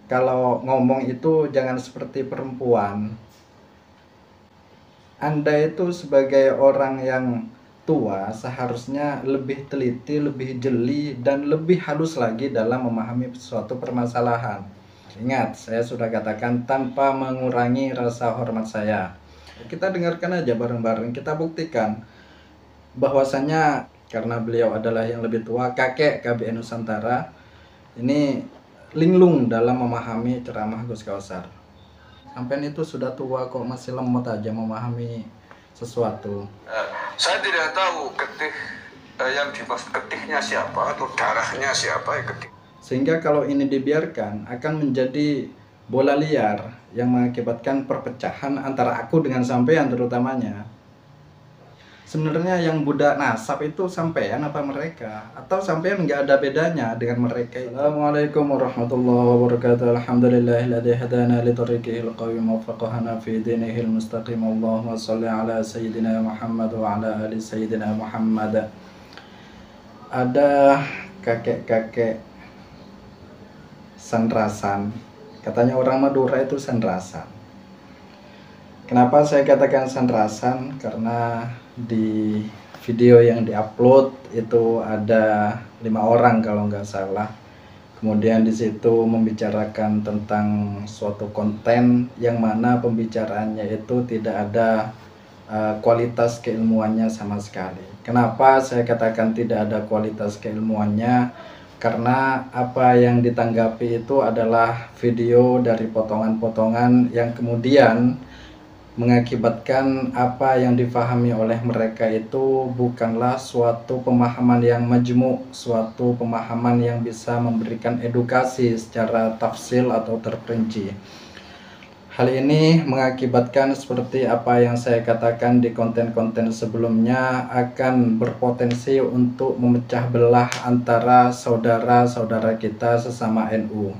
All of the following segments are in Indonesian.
kalau ngomong itu jangan seperti perempuan. Anda itu sebagai orang yang tua seharusnya lebih teliti, lebih jeli, dan lebih halus lagi dalam memahami suatu permasalahan. Ingat, saya sudah katakan tanpa mengurangi rasa hormat saya. Kita dengarkan aja bareng-bareng, kita buktikan bahwasannya karena beliau adalah yang lebih tua, kakek KBN Nusantara, ini linglung dalam memahami ceramah Gus Kausar. Sampai itu sudah tua kok masih lemot aja memahami sesuatu. Saya tidak tahu ketih yang dimaksud ketihnya siapa atau darahnya siapa ya ketih. Sehingga kalau ini dibiarkan akan menjadi bola liar yang mengakibatkan perpecahan antara aku dengan sampean terutamanya. Sebenarnya yang budak nasab itu sampean apa mereka? Atau sampean nggak ada bedanya dengan mereka? Assalamualaikum warahmatullahi wabarakatuh. Alhamdulillahilladzi hadana li tariqihil qawim wa faqahana fi dinihil mustaqim. Allahumma shalli ala sayyidina Muhammad wa ala ali sayyidina Muhammad. Ada kakek-kakek sandrasan. Katanya orang Madura itu sandrasan. Kenapa saya katakan sandrasan? Karena di video yang diupload itu ada 5 orang kalau nggak salah. Kemudian di situ membicarakan tentang suatu konten yang mana pembicaraannya itu tidak ada kualitas keilmuannya sama sekali. Kenapa saya katakan tidak ada kualitas keilmuannya? Karena apa yang ditanggapi itu adalah video dari potongan-potongan yang kemudian mengakibatkan apa yang difahami oleh mereka itu bukanlah suatu pemahaman yang majmu', suatu pemahaman yang bisa memberikan edukasi secara tafsil atau terperinci. Hal ini mengakibatkan seperti apa yang saya katakan di konten-konten sebelumnya akan berpotensi untuk memecah belah antara saudara-saudara kita sesama NU.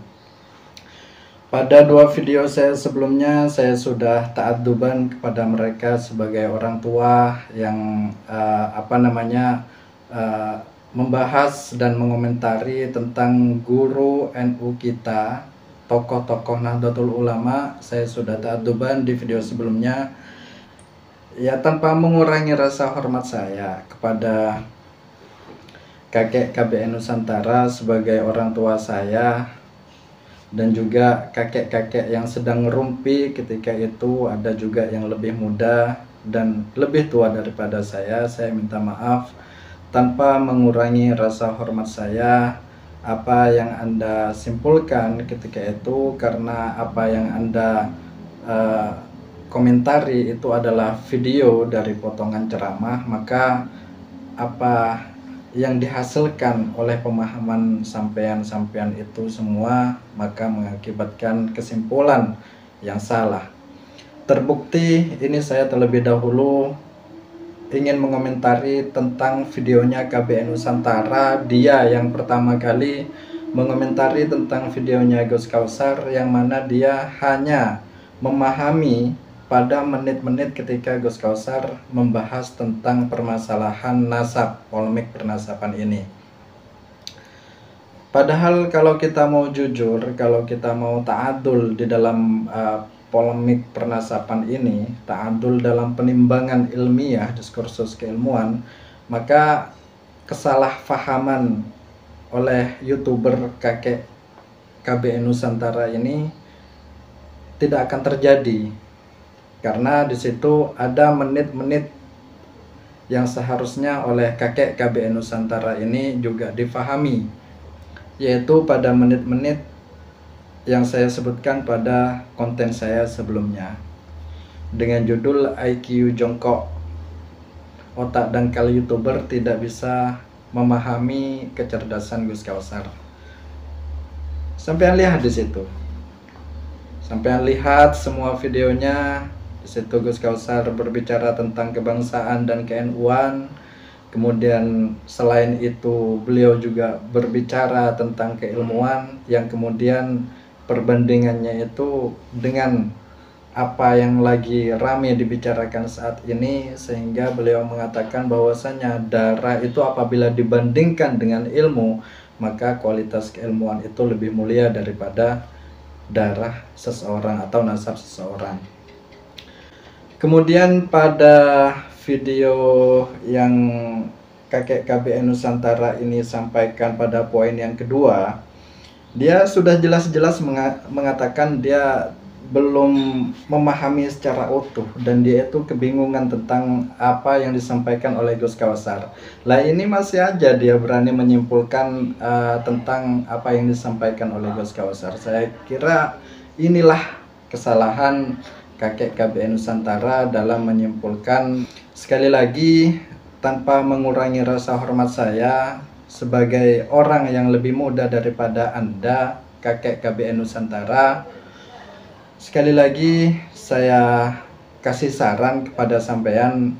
Pada 2 video saya sebelumnya saya sudah ta'adzuban kepada mereka sebagai orang tua yang membahas dan mengomentari tentang guru NU kita, tokoh-tokoh Nahdlatul Ulama. Saya sudah ta'adzuban di video sebelumnya. Ya, tanpa mengurangi rasa hormat saya kepada kakek KBN Nusantara sebagai orang tua saya, dan juga kakek-kakek yang sedang ngerumpi ketika itu ada juga yang lebih muda dan lebih tua daripada saya minta maaf tanpa mengurangi rasa hormat saya. Apa yang Anda simpulkan ketika itu karena apa yang Anda komentari itu adalah video dari potongan ceramah, maka apa yang dihasilkan oleh pemahaman sampean-sampean itu semua maka mengakibatkan kesimpulan yang salah. Terbukti ini saya terlebih dahulu ingin mengomentari tentang videonya KBN Nusantara. Dia yang pertama kali mengomentari tentang videonya Gus Kausar yang mana dia hanya memahami pada menit-menit ketika Gus Kausar membahas tentang permasalahan nasab, polemik pernasaban ini. Padahal kalau kita mau jujur, kalau kita mau ta'adul di dalam polemik pernasaban ini, ta'adul dalam penimbangan ilmiah, diskursus keilmuan, maka kesalahpahaman oleh YouTuber kakek KBN Nusantara ini tidak akan terjadi. Karena di situ ada menit-menit yang seharusnya oleh kakek KBN Nusantara ini juga difahami, yaitu pada menit-menit yang saya sebutkan pada konten saya sebelumnya dengan judul IQ jongkok, otak dangkal YouTuber tidak bisa memahami kecerdasan Gus Kausar. Sampean lihat di situ, sampean lihat semua videonya. Di situ Gus Kausar berbicara tentang kebangsaan dan ke-NU-an. Kemudian selain itu beliau juga berbicara tentang keilmuan yang kemudian perbandingannya itu dengan apa yang lagi rame dibicarakan saat ini, sehingga beliau mengatakan bahwasanya darah itu apabila dibandingkan dengan ilmu maka kualitas keilmuan itu lebih mulia daripada darah seseorang atau nasab seseorang. Kemudian pada video yang kakek KBN Nusantara ini sampaikan pada poin yang kedua, dia sudah jelas-jelas mengatakan dia belum memahami secara utuh dan dia itu kebingungan tentang apa yang disampaikan oleh Gus Kawsar. Lah ini masih aja dia berani menyimpulkan tentang apa yang disampaikan oleh Gus Kawsar. Saya kira inilah kesalahan kakek KBN Nusantara dalam menyimpulkan. Sekali lagi, tanpa mengurangi rasa hormat saya sebagai orang yang lebih muda daripada Anda, kakek KBN Nusantara, sekali lagi saya kasih saran kepada sampean,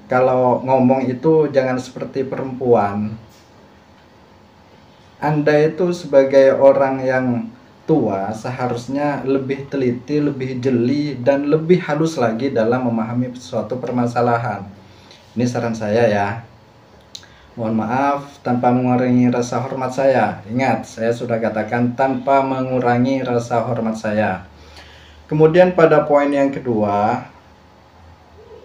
kalau ngomong itu jangan seperti perempuan. Anda itu sebagai orang yang tua seharusnya lebih teliti, lebih jeli, dan lebih halus lagi dalam memahami suatu permasalahan. Ini saran saya ya. Mohon maaf tanpa mengurangi rasa hormat saya. Ingat, saya sudah katakan tanpa mengurangi rasa hormat saya. Kemudian pada poin yang kedua,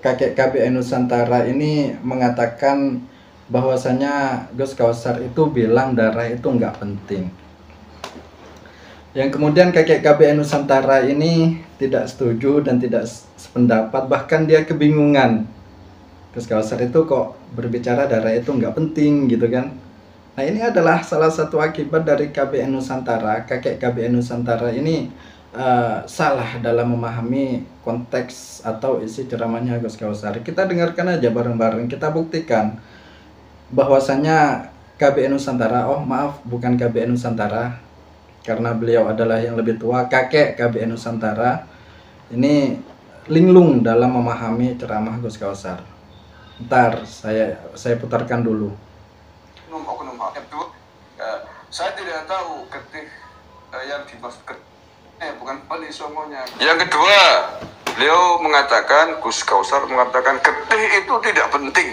kakek KBN Nusantara ini mengatakan bahwasanya Gus Kawsar itu bilang darah itu nggak penting. Yang kemudian kakek KBN Nusantara ini tidak setuju dan tidak sependapat, bahkan dia kebingungan. Gus Kawsar itu kok berbicara darah itu nggak penting gitu kan. Nah ini adalah salah satu akibat dari KBN Nusantara. Kakek KBN Nusantara ini salah dalam memahami konteks atau isi ceramahnya Gus Kawsar. Kita dengarkan aja bareng-bareng, kita buktikan bahwasanya KBN Nusantara, oh maaf bukan KBN Nusantara, karena beliau adalah yang lebih tua, kakek KBN Nusantara ini linglung dalam memahami ceramah Gus Kawsar. Ntar saya putarkan dulu. Oknum itu, saya tidak tahu getih yang dimaksud bukan Bali semuanya. Yang kedua, beliau mengatakan, Gus Kawsar mengatakan getih itu tidak penting.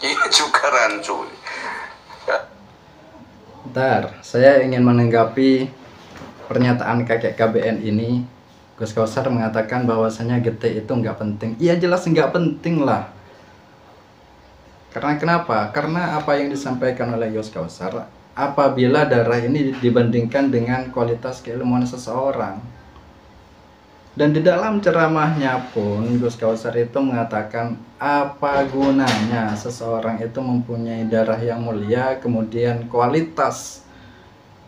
Ini juga rancu. Ntar saya ingin menanggapi pernyataan kakek KBN ini. Gus Kawsar mengatakan bahwasanya getih itu nggak penting. Iya jelas nggak penting lah. Karena kenapa? Karena apa yang disampaikan oleh Gus Kawsar, apabila darah ini dibandingkan dengan kualitas keilmuan seseorang. Dan di dalam ceramahnya pun Gus Kawsar itu mengatakan apa gunanya seseorang itu mempunyai darah yang mulia, kemudian kualitas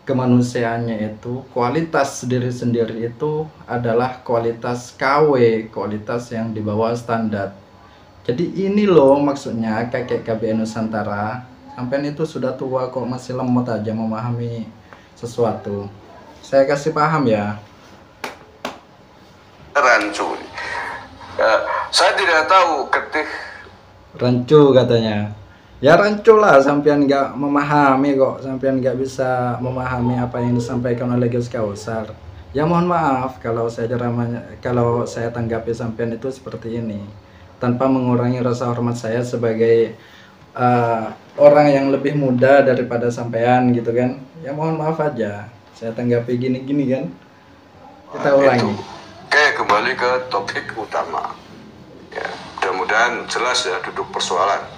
kemanusiaannya itu, kualitas diri sendiri itu adalah kualitas KW, kualitas yang di bawah standar. Jadi ini loh maksudnya kakek KBN Nusantara. Sampai itu sudah tua kok masih lemot aja memahami sesuatu. Saya kasih paham ya. Rancu. Saya tidak tahu getih. Rancu katanya. Ya rancu lah, sampean nggak memahami kok, sampean nggak bisa memahami apa yang disampaikan oleh Gus Kawsar. Ya mohon maaf kalau saya tanggapi sampean itu seperti ini, tanpa mengurangi rasa hormat saya sebagai orang yang lebih muda daripada sampean gitu kan. Ya mohon maaf aja, saya tanggapi gini-gini kan. Kita ulangi. Oke, kembali ke topik utama. Ya, mudah-mudahan jelas ya duduk persoalan.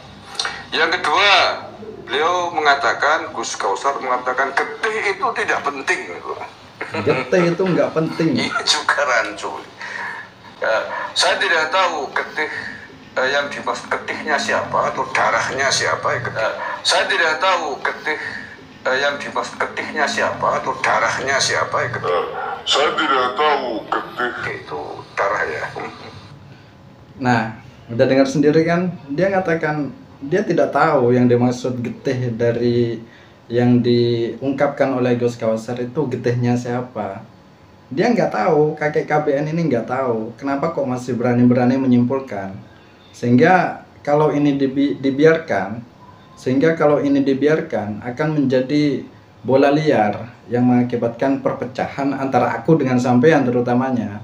Yang kedua, beliau mengatakan, Gus Kawsar mengatakan getih itu tidak penting. Getih itu nggak penting. Ini juga rancu. Saya tidak tahu getih yang dimaksud getihnya siapa atau darahnya siapa. Saya tidak tahu getih yang dimaksud getihnya siapa atau darahnya siapa. Saya tidak tahu getih itu darah ya. Nah, udah dengar sendiri kan, dia ngatakan dia tidak tahu yang dimaksud getih dari yang diungkapkan oleh Gus Kawsar itu getihnya siapa. Dia nggak tahu, kakek KBN ini nggak tahu. Kenapa kok masih berani-berani menyimpulkan? Sehingga kalau ini dibiarkan akan menjadi bola liar yang mengakibatkan perpecahan antara aku dengan sampean terutamanya.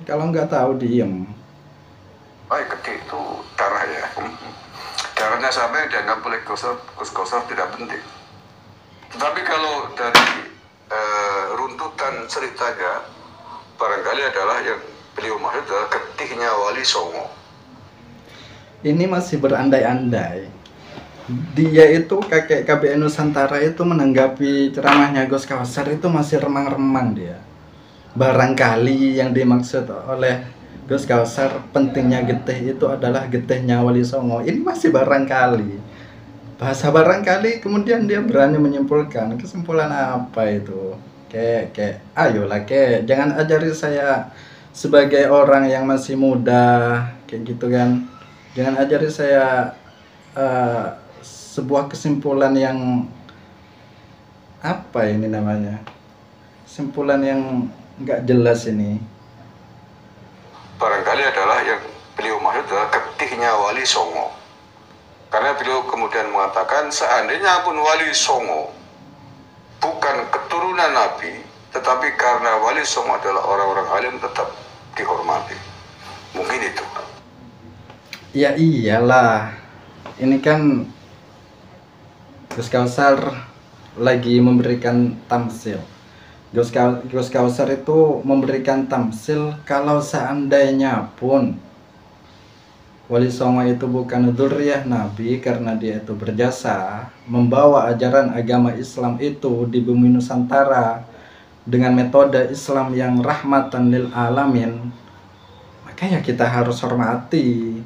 Kalau nggak tahu diem. Baik, getih itu darah ya. Darahnya siapa yang dianggap oleh Gus Gosor tidak penting. Tetapi kalau dari runtutan ceritanya, barangkali adalah yang beliau maksud adalah getihnya Wali Songo. Ini masih berandai-andai. Dia itu kakek KBN Nusantara itu menanggapi ceramahnya Gus Kausar itu masih remang-remang dia. Barangkali yang dimaksud oleh Gus Kausar pentingnya getih itu adalah getihnya Wali Songo. Ini masih barangkali. Bahasa barangkali kemudian dia berani menyimpulkan. Kesimpulan apa itu? Ayolah jangan ajari saya sebagai orang yang masih muda kayak gitu kan. Jangan ajari saya sebuah kesimpulan yang apa ini namanya? Kesimpulan yang nggak jelas ini. Barangkali adalah yang beliau maksud adalah getihnya Wali Songo. Karena beliau kemudian mengatakan seandainya pun Wali Songo bukan keturunan Nabi, tetapi karena Wali Songo adalah orang-orang alim tetap dihormati. Mungkin itu. Ya iyalah. Ini kan Gus Kausar lagi memberikan tamsil. Gus Kausar itu memberikan tamsil kalau seandainya pun Wali Songo itu bukan dzurriyyah Nabi karena dia itu berjasa membawa ajaran agama Islam itu di bumi Nusantara dengan metode Islam yang rahmatan lil alamin, maka ya kita harus hormati.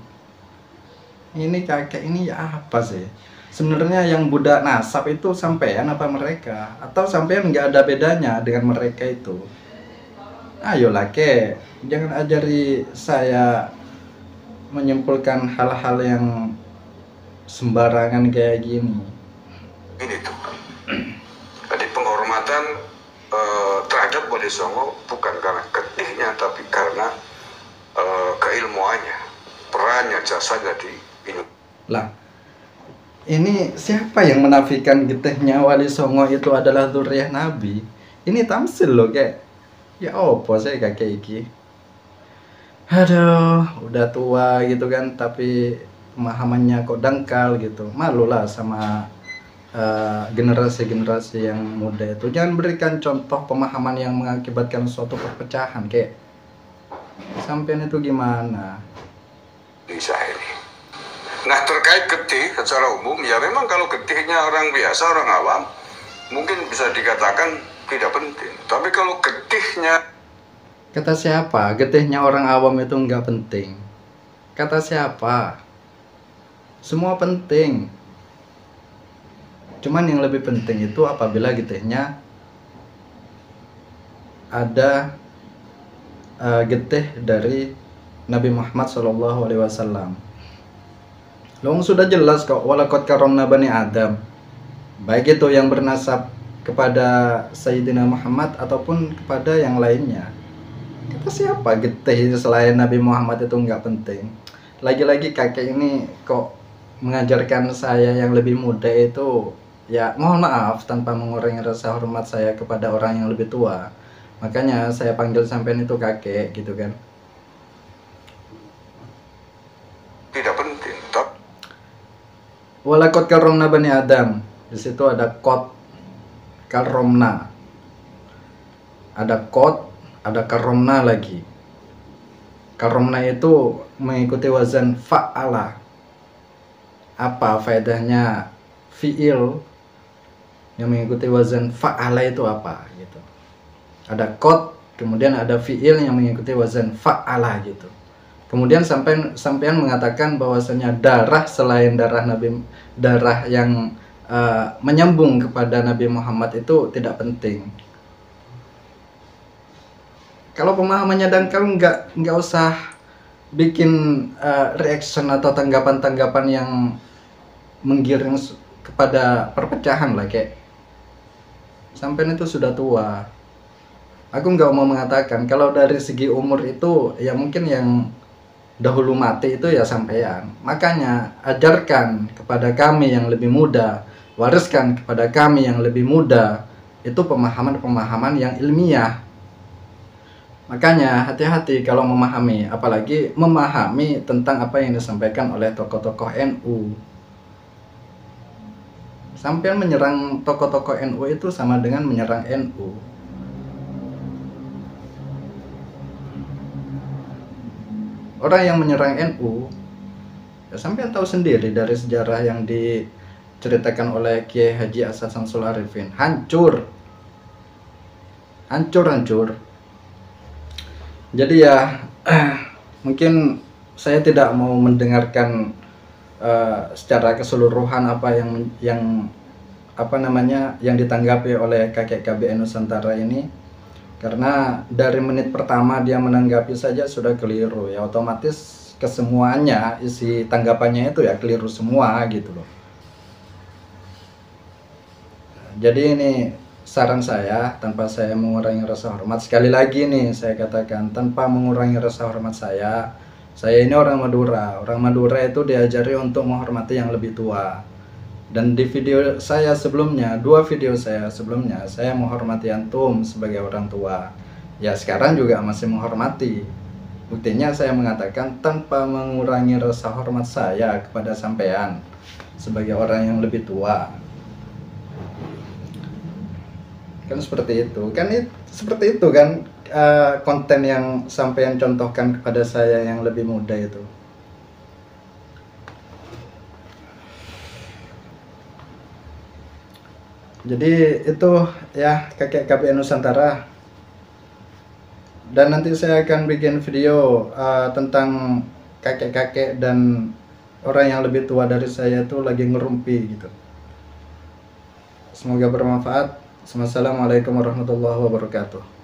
Ini kakek ini ya apa sih? Sebenarnya yang budak nasab itu sampean apa mereka? Atau sampean nggak ada bedanya dengan mereka itu? Ayolah jangan ajari saya menyimpulkan hal-hal yang sembarangan kayak gini. Ini tuh. Jadi penghormatan terhadap Wali Songo bukan karena getihnya, tapi karena keilmuannya, perannya, jasanya di Indonesia. Lah, ini siapa yang menafikan getihnya Wali Songo itu adalah dzurriyyah Nabi? Ini tamsil loh ya opo saya kakek iki. Aduh, udah tua gitu kan, tapi pemahamannya kok dangkal gitu. Malulah sama generasi-generasi yang muda itu. Jangan berikan contoh pemahaman yang mengakibatkan suatu perpecahan sampean itu gimana? Bisa ini. Nah, terkait getih secara umum, ya memang kalau getihnya orang biasa, orang awam, mungkin bisa dikatakan tidak penting. Tapi kalau getihnya... Kata siapa? Getihnya orang awam itu nggak penting. Kata siapa? Semua penting. Cuman yang lebih penting itu apabila getihnya ada getih dari Nabi Muhammad SAW. Long sudah jelas kok, walaqad karramna bani Adam. Baik itu yang bernasab kepada Sayyidina Muhammad ataupun kepada yang lainnya. Kata siapa getih selain Nabi Muhammad itu nggak penting. Lagi-lagi kakek ini kok mengajarkan saya yang lebih muda itu, ya mohon maaf tanpa mengurangi rasa hormat saya kepada orang yang lebih tua. Makanya saya panggil sampean itu kakek gitu kan. Tidak penting. Walaqad karramna bani Adam. Di situ ada qad karramna. Ada qad, ada karomna lagi. Karomna itu mengikuti wazan fa'ala. Apa faedahnya fi'il yang mengikuti wazan fa'ala itu apa gitu. Ada qad, kemudian ada fi'il yang mengikuti wazan fa'ala gitu. Kemudian sampean mengatakan bahwasanya darah selain darah yang menyambung kepada Nabi Muhammad itu tidak penting. Kalau pemahamannya dangkal nggak usah bikin reaction atau tanggapan-tanggapan yang menggiring kepada perpecahan lah sampean itu sudah tua. Aku nggak mau mengatakan kalau dari segi umur itu ya mungkin yang dahulu mati itu ya sampean. Makanya ajarkan kepada kami yang lebih muda, wariskan kepada kami yang lebih muda itu pemahaman-pemahaman yang ilmiah. Makanya hati-hati kalau memahami, apalagi memahami tentang apa yang disampaikan oleh tokoh-tokoh NU. Sampean menyerang tokoh-tokoh NU itu sama dengan menyerang NU. Orang yang menyerang NU, ya sampean tahu sendiri dari sejarah yang diceritakan oleh Kiai Haji Asad Syamsul Arifin. Hancur. Jadi ya mungkin saya tidak mau mendengarkan secara keseluruhan apa yang ditanggapi oleh kakek KBN Nusantara ini, karena dari menit pertama dia menanggapi saja sudah keliru, ya otomatis kesemuanya isi tanggapannya itu ya keliru semua gitu loh. Jadi ini saran saya, tanpa saya mengurangi rasa hormat, sekali lagi nih saya katakan, tanpa mengurangi rasa hormat saya ini orang Madura. Orang Madura itu diajari untuk menghormati yang lebih tua. Dan di video saya sebelumnya, 2 video saya sebelumnya, saya menghormati antum sebagai orang tua. Ya sekarang juga masih menghormati. Buktinya saya mengatakan tanpa mengurangi rasa hormat saya kepada sampean sebagai orang yang lebih tua. Kan seperti itu. Seperti itu kan konten yang sampean contohkan kepada saya yang lebih muda itu. Jadi itu ya kakek KBN Nusantara. Dan nanti saya akan bikin video tentang kakek-kakek dan orang yang lebih tua dari saya itu lagi ngerumpi gitu. Semoga bermanfaat. Assalamualaikum warahmatullahi wabarakatuh.